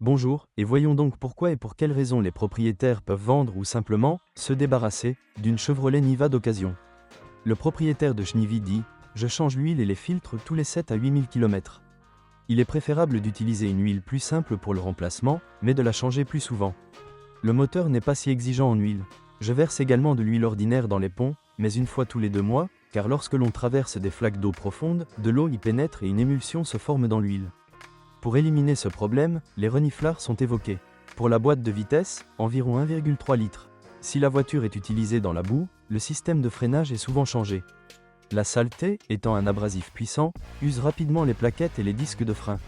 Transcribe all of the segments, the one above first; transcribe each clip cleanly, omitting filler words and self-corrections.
Bonjour, et voyons donc pourquoi et pour quelles raisons les propriétaires peuvent vendre ou simplement se débarrasser d'une Chevrolet Niva d'occasion. Le propriétaire de Schnivi dit: je change l'huile et les filtres tous les 7 à 8000 km. Il est préférable d'utiliser une huile plus simple pour le remplacement, mais de la changer plus souvent. Le moteur n'est pas si exigeant en huile. Je verse également de l'huile ordinaire dans les ponts, mais une fois tous les 2 mois, car lorsque l'on traverse des flaques d'eau profondes, de l'eau y pénètre et une émulsion se forme dans l'huile. Pour éliminer ce problème, les reniflards sont évoqués. Pour la boîte de vitesse, environ 1,3 litres. Si la voiture est utilisée dans la boue, le système de freinage est souvent changé. La saleté, étant un abrasif puissant, use rapidement les plaquettes et les disques de frein.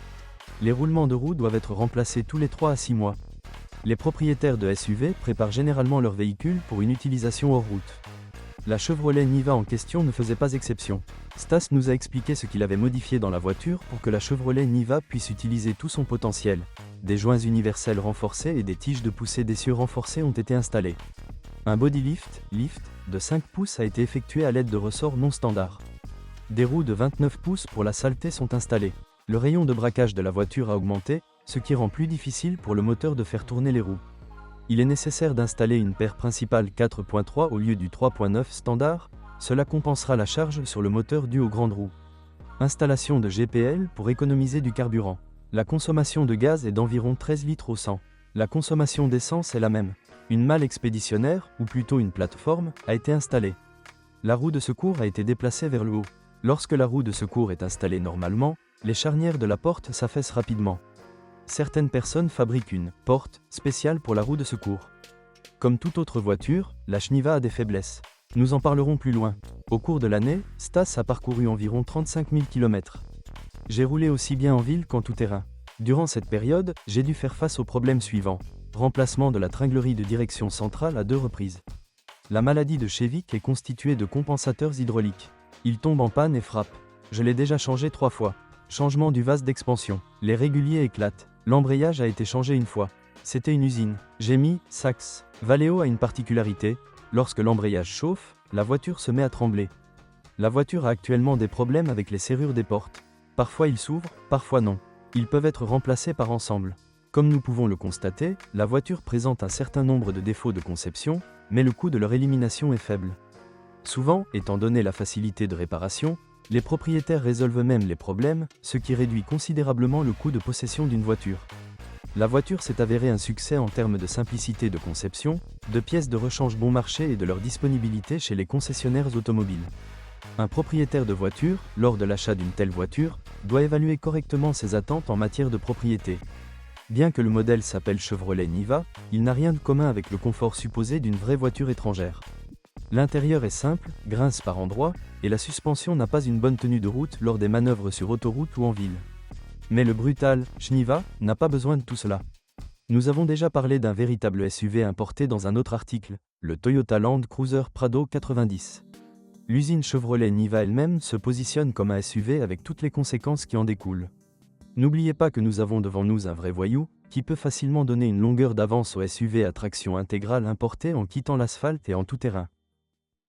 Les roulements de roues doivent être remplacés tous les 3 à 6 mois. Les propriétaires de SUV préparent généralement leur véhicule pour une utilisation hors route. La Chevrolet Niva en question ne faisait pas exception. Stas nous a expliqué ce qu'il avait modifié dans la voiture pour que la Chevrolet Niva puisse utiliser tout son potentiel. Des joints universels renforcés et des tiges de poussée d'essieu renforcées ont été installées. Un body lift de 5 pouces a été effectué à l'aide de ressorts non standards. Des roues de 29 pouces pour la saleté sont installées. Le rayon de braquage de la voiture a augmenté, ce qui rend plus difficile pour le moteur de faire tourner les roues. Il est nécessaire d'installer une paire principale 4.3 au lieu du 3.9 standard, cela compensera la charge sur le moteur due aux grandes roues. Installation de GPL pour économiser du carburant. La consommation de gaz est d'environ 13 litres au 100. La consommation d'essence est la même. Une malle expéditionnaire, ou plutôt une plateforme, a été installée. La roue de secours a été déplacée vers le haut. Lorsque la roue de secours est installée normalement, les charnières de la porte s'affaissent rapidement. Certaines personnes fabriquent une porte spéciale pour la roue de secours. Comme toute autre voiture, la Schniva a des faiblesses. Nous en parlerons plus loin. Au cours de l'année, Stas a parcouru environ 35 000 km. J'ai roulé aussi bien en ville qu'en tout-terrain. Durant cette période, j'ai dû faire face aux problèmes suivants. Remplacement de la tringlerie de direction centrale à 2 reprises. La maladie de Chevic est constituée de compensateurs hydrauliques. Ils tombent en panne et frappent. Je l'ai déjà changé 3 fois. Changement du vase d'expansion. Les réguliers éclatent. L'embrayage a été changé une fois. C'était une usine. J'ai mis Sachs. Valeo a une particularité. Lorsque l'embrayage chauffe, la voiture se met à trembler. La voiture a actuellement des problèmes avec les serrures des portes. Parfois ils s'ouvrent, parfois non. Ils peuvent être remplacés par ensemble. Comme nous pouvons le constater, la voiture présente un certain nombre de défauts de conception, mais le coût de leur élimination est faible. Souvent, étant donné la facilité de réparation, les propriétaires résolvent même les problèmes, ce qui réduit considérablement le coût de possession d'une voiture. La voiture s'est avérée un succès en termes de simplicité de conception, de pièces de rechange bon marché et de leur disponibilité chez les concessionnaires automobiles. Un propriétaire de voiture, lors de l'achat d'une telle voiture, doit évaluer correctement ses attentes en matière de propriété. Bien que le modèle s'appelle Chevrolet Niva, il n'a rien de commun avec le confort supposé d'une vraie voiture étrangère. L'intérieur est simple, grince par endroits, et la suspension n'a pas une bonne tenue de route lors des manœuvres sur autoroute ou en ville. Mais le brutal Schniva n'a pas besoin de tout cela. Nous avons déjà parlé d'un véritable SUV importé dans un autre article, le Toyota Land Cruiser Prado 90. L'usine Chevrolet Niva elle-même se positionne comme un SUV avec toutes les conséquences qui en découlent. N'oubliez pas que nous avons devant nous un vrai voyou, qui peut facilement donner une longueur d'avance au SUV à traction intégrale importé en quittant l'asphalte et en tout terrain.